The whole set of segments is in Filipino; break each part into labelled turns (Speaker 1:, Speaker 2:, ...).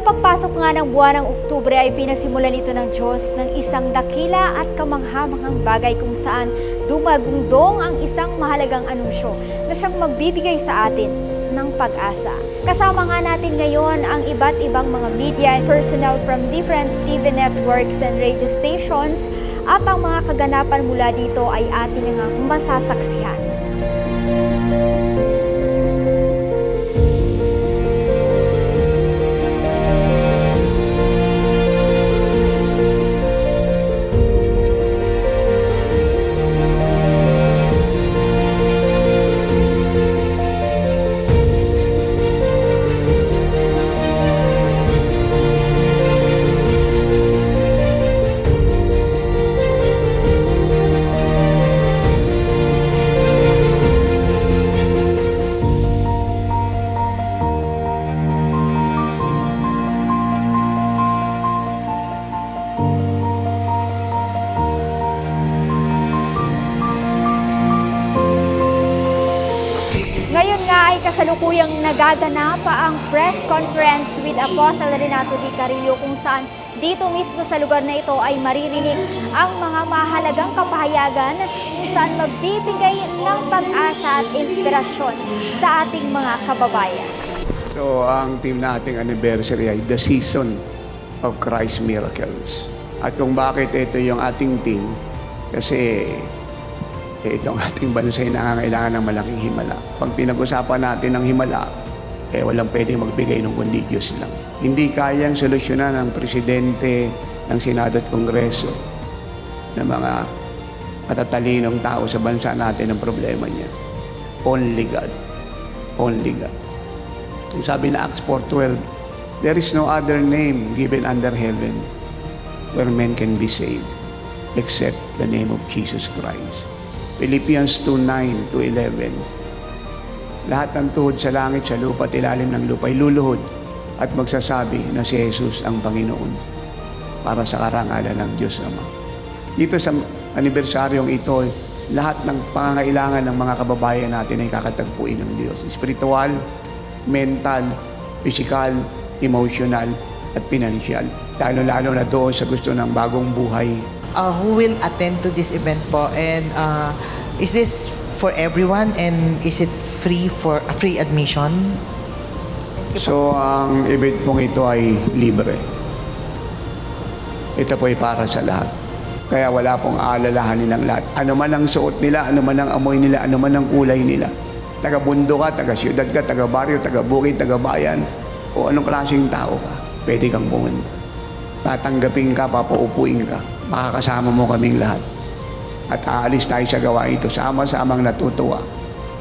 Speaker 1: Sa pagpasok nga ng buwan ng Oktubre ay pinasimulan ito ng Diyos ng isang dakila at kamanghamanghang bagay kung saan dumagundong ang isang mahalagang anunsyo na siyang magbibigay sa atin ng pag-asa. Kasama nga natin ngayon ang iba't ibang mga media and personnel from different TV networks and radio stations at ang mga kaganapan mula dito ay atin nga masasaksihan. Ngayon nga ay kasalukuyang nagaganap ang press conference with Apostle Renato D. Carrillo kung saan dito mismo sa lugar na ito ay maririnig ang mga mahalagang kapahayagan kung saan magbibigay ng pag-asa at inspirasyon sa ating mga kababayan.
Speaker 2: So, ang team nating anniversary ay The Season of Christ Miracles. At kung bakit ito yung ating team, kasi itong ating bansa ay nangangailangan ng malaking himala. Pag pinag-usapan natin ng himala, walang pwedeng magbigay ng kundi Diyos lang. Hindi kayang solusyonan ng presidente, ng Senado at Kongreso, ng mga matatalinong tao sa bansa natin ang problema niya. Only God. Only God. Yung sabi na Acts 4:12, there is no other name given under heaven where men can be saved except the name of Jesus Christ. Philippians 2:9-11. Lahat ng tuhod sa langit, sa lupa at ilalim ng lupa ay luluhod at magsasabi na si Jesus ang Panginoon para sa karangalan ng Diyos Ama. Dito sa anibersaryong ito, lahat ng pangangailangan ng mga kababayan natin ay kakatagpuin ng Diyos. Spiritual, mental, physical, emotional, at financial. Lalo-lalo na doon sa gusto ng bagong buhay.
Speaker 3: Who will attend to this event po, and is this for everyone, and is it free admission?
Speaker 2: So ang event pong ito ay libre. Ito po ay para sa lahat. Kaya wala pong aalalahan nilang lahat. Ano man ang suot nila, ano man ang amoy nila, ano man ang kulay nila. Taga-bundo ka, taga-siyudad ka, taga-baryo, taga-bukid, taga-bayan, o anong klaseng tao ka, pwede kang pumunta. Tatanggapin ka, papaupuin ka. Makakasama mo kaming lahat. At aalis tayo sa gawain ito, sama-samang natutuwa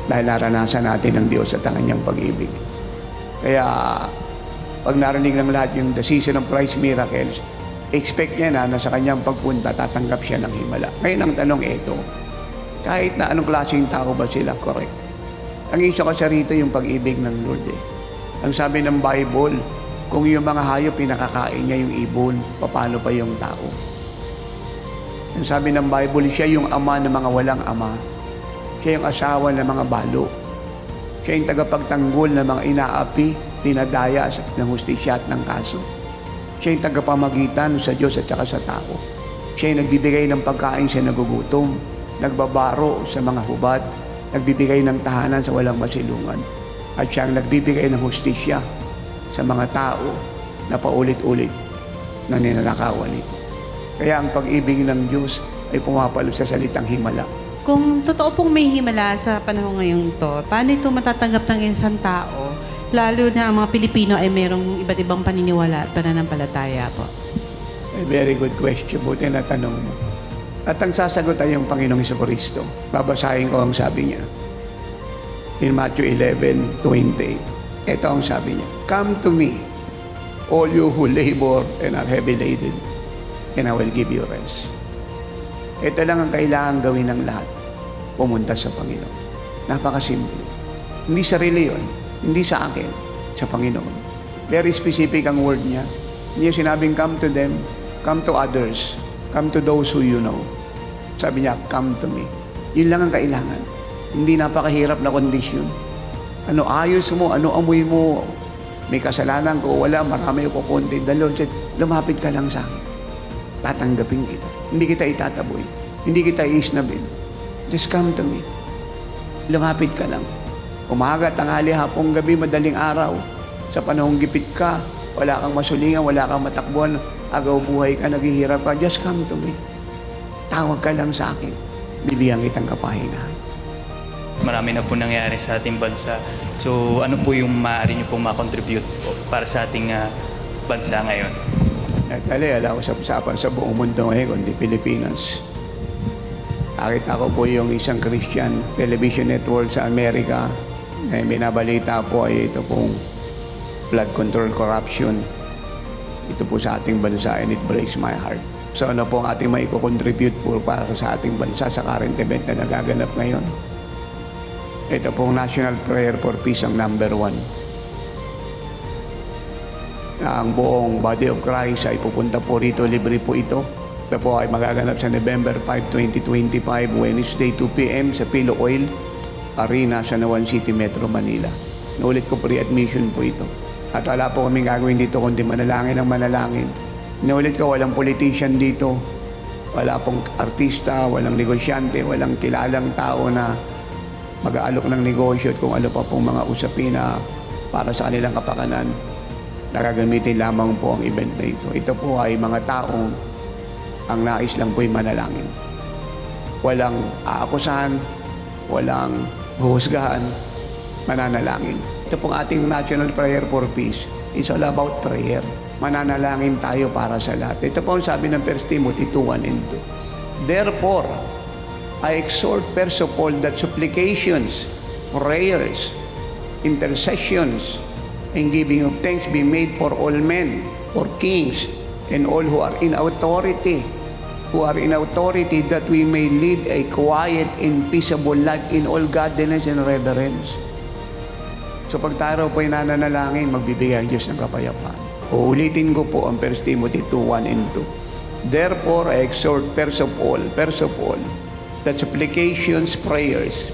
Speaker 2: dahil naranasan natin ng Diyos at ang kanyang pag-ibig. Kaya, pag narinig ng lahat yung The Season of Christ Miracles, expect niya na sa kanyang pagpunta, tatanggap siya ng himala. Ngayon ang tanong ito, kahit na anong klaseng tao ba sila, correct? Ang isa kasi rito yung pag-ibig ng Lord eh. Ang sabi ng Bible, kung yung mga hayop pinakakain niya yung ibon, paano pa yung tao? Ang sabi ng Bible, siya yung ama ng mga walang ama. Siya yung asawa ng mga balo. Siya yung tagapagtanggol ng mga inaapi, dinadaya ng hustisya at ng kaso. Siya yung tagapamagitan sa Diyos at saka sa tao. Siya yung nagbibigay ng pagkain sa nagugutom, nagbabaro sa mga hubad, nagbibigay ng tahanan sa walang masilungan. At siya ang nagbibigay ng hustisya sa mga tao na paulit-ulit na ninanakawan nito. Kaya ang pag-ibig ng Diyos ay pumapalo sa salitang himala.
Speaker 4: Kung totoo pong may himala sa panahon ngayon to, paano ito matatanggap ng isang tao? Lalo na ang mga Pilipino ay mayroong iba't ibang paniniwala at pananampalataya po.
Speaker 2: A very good question. Buti na tanong mo. At ang sasagot ay yung Panginoong Jesucristo. Babasahin ko ang sabi niya. In Matthew 11:20. Ito ang sabi niya. Come to me, all you who labor and are heavy laden, and I will give you rest. Ito lang ang kailangan gawin ng lahat. Pumunta sa Panginoon. Napakasimple. Hindi sarili yun. Hindi sa akin. Sa Panginoon. Very specific ang word niya. Hindi niya sinabing come to them, come to others, come to those who you know. Sabi niya, come to me. Yun lang ang kailangan. Hindi napakahirap na kondisyon. Ano ayos mo, ano amoy mo, may kasalanan ko, wala, marami ko konti. The Lord said, lumapit ka lang sa akin. Tatanggapin kita. Hindi kita itataboy. Hindi kita iisnabin. Just come to me. Lumapit ka lang. Umaga, tanghali, hapong gabi, madaling araw. Sa panahong gipit ka, wala kang masulingan, wala kang matakbuhan, agaw buhay ka, naghihirap ka, just come to me. Tawag ka lang sa akin. Bibigyan kitang kapahingahan.
Speaker 5: Marami na po nangyari sa ating bansa. So ano po yung maaari niyo pong makontribute po para sa ating bansa ngayon?
Speaker 2: Tali, ala ko sa usapan sa buong mundo ngayon, kundi Pilipinas. Akit ako po yung isang Christian television network sa Amerika. Binabalita po ay ito pong flood control corruption. Ito po sa ating bansa and it breaks my heart. So ano po ang ating maiko-contribute po para sa ating bansa sa current event na nagaganap ngayon? Ito pong National Prayer for Peace ang number 1. Ang buong Body of Christ ay pupunta po rito, libre po ito. Ito po ay magaganap sa November 5, 2025, Wednesday, 2 p.m. sa Pilo Oil Arena sa Nuwan City, Metro Manila. Naulit ko, free admission po ito. At wala po kaming gagawin dito kundi manalangin ang manalangin. Naulit ko, walang politician dito. Wala pong artista, walang negosyante, walang kilalang tao na mag-aalok ng negosyo at kung ano pa pong mga usapin na para sa kanilang kapakanan. Nakagamitin lamang po ang event na ito. Ito po ay mga taong ang nais lang po ay manalangin. Walang aakusahan, walang huhusgahan, mananalangin. Ito pong ating National Prayer for Peace. It's all about prayer. Mananalangin tayo para sa lahat. Ito po ang sabi ng 1 Timothy 2:1 and 2. Therefore, I exhort first of all that supplications, prayers, intercessions, and giving of thanks be made for all men, for kings, and all who are in authority, that we may lead a quiet and peaceable life in all godliness and reverence. So pag tayo po ay nananalangin, magbibigay ang Diyos ng kapayapaan. Uulitin ko po ang 1 Timothy 2:1 and 2. Therefore, I exhort first of all, that supplications, prayers,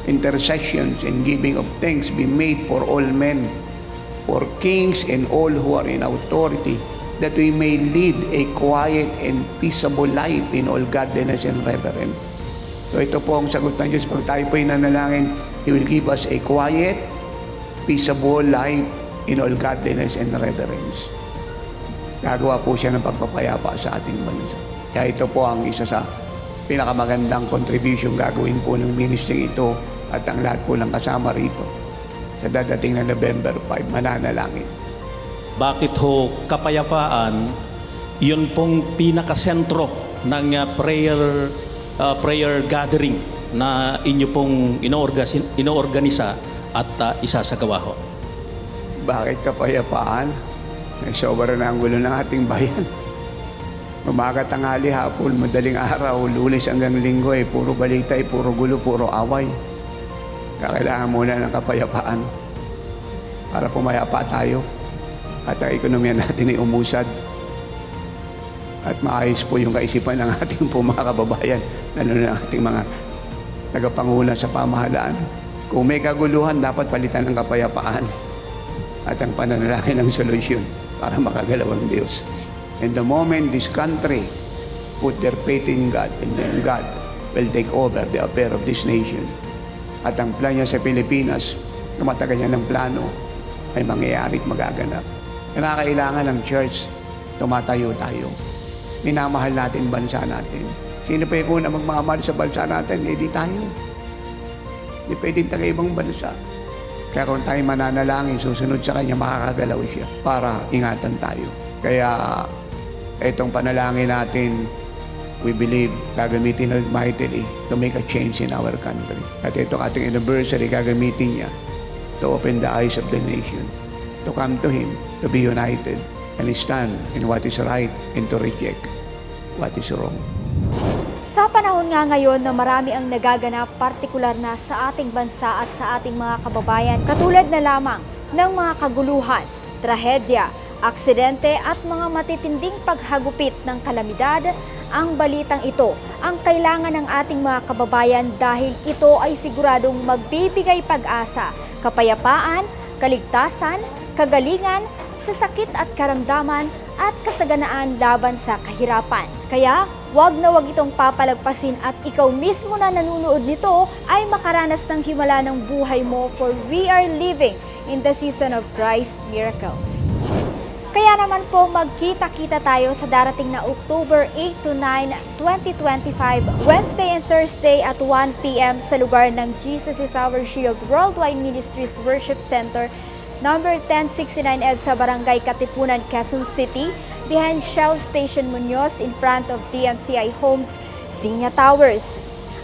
Speaker 2: intercessions, and giving of thanks be made for all men, for kings and all who are in authority, that we may lead a quiet and peaceable life in all godliness and reverence. So ito po ang sagot ng Diyos. Pag tayo po ay nanalangin, He will give us a quiet, peaceable life in all godliness and reverence. Gagawa po siya ng pagpapayapa sa ating bansa. Kaya ito po ang isa sa pinakamagandang contribution gagawin po ng ministry ito at ang lahat po ng kasama rito sa dadating na November 5, mananalangin.
Speaker 6: Bakit ho kapayapaan, yun pong pinakasentro ng prayer gathering na inyo pong inoorganisa at isasagawa ho?
Speaker 2: Bakit kapayapaan? May sobra na ang gulo ng ating bayan. Umaga, tanghali, hapon, madaling araw, Lunes hanggang Linggo, puro balita, puro gulo, puro away. Kaya kailangan muna ng kapayapaan para pumayapa tayo at ang ekonomiya natin ay umusad at maayos po yung kaisipan ng ating po mga kababayan, lalo na ng ating mga tagapangunan sa pamahalaan. Kung may kaguluhan, dapat palitan ng kapayapaan at ang pananalangin ng solusyon para makagalaw ang Diyos. And the moment this country put their faith in God, and then God will take over the affair of this nation. At ang plan niya sa Pilipinas, tumatagal niya ng plano, ay mangyayari at magaganap. Kailangan ng church, tumatayo tayo. Minamahal natin bansa natin. Sino pa yung una magmamahal sa bansa natin? Di tayo. Di pwedeng taga-ibang bansa. Kaya kung tayo mananalangin, susunod sa Kanya, makakagalaw siya para ingatan tayo. Kaya itong panalangin natin, we believe, gagamitin na mightily to make a change in our country. At itong ating anniversary, gagamitin niya to open the eyes of the nation, to come to Him, to be united, and stand in what is right and to reject what is wrong.
Speaker 1: Sa panahon nga ngayon na marami ang nagaganap, partikular na sa ating bansa at sa ating mga kababayan, katulad na lamang ng mga kaguluhan, trahedya, aksidente at mga matitinding paghagupit ng kalamidad, ang balitang ito ang kailangan ng ating mga kababayan dahil ito ay siguradong magbibigay pag-asa, kapayapaan, kaligtasan, kagalingan, sa sakit at karamdaman at kasaganaan laban sa kahirapan. Kaya, wag na wag itong papalagpasin at ikaw mismo na nanunood nito ay makaranas ng himala ng buhay mo, for we are living in the season of Christ miracles. Kaya naman po magkita-kita tayo sa darating na October 8 to 9, 2025, Wednesday and Thursday at 1 p.m. sa lugar ng Jesus is Our Shield Worldwide Ministries Worship Center, number 1069 EDSA, Barangay Katipunan, Quezon City, behind Shell Station Muñoz, in front of DMCI Homes, Zinya Towers.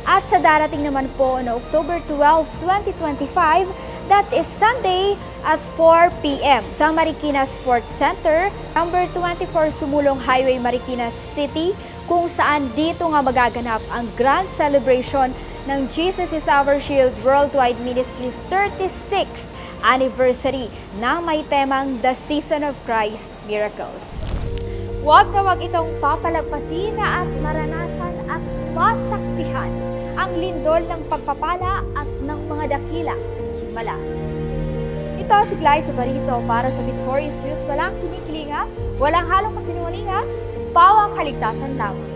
Speaker 1: At sa darating naman po na October 12, 2025, that is Sunday at 4 p.m. sa Marikina Sports Center, number 24 Sumulong Highway, Marikina City, kung saan dito nga magaganap ang grand celebration ng Jesus is Our Shield Worldwide Ministries 36th anniversary na may temang The Season of Christ Miracles. Huwag na huwag itong papalagpasin at maranasan at masaksihan ang lindol ng pagpapala at ng mga dakila himala. Ito si Glyza Bariso para sa Victorious News. Walang kinikilinga, walang halong kasinungalinga, pawang kaligtasan lamang.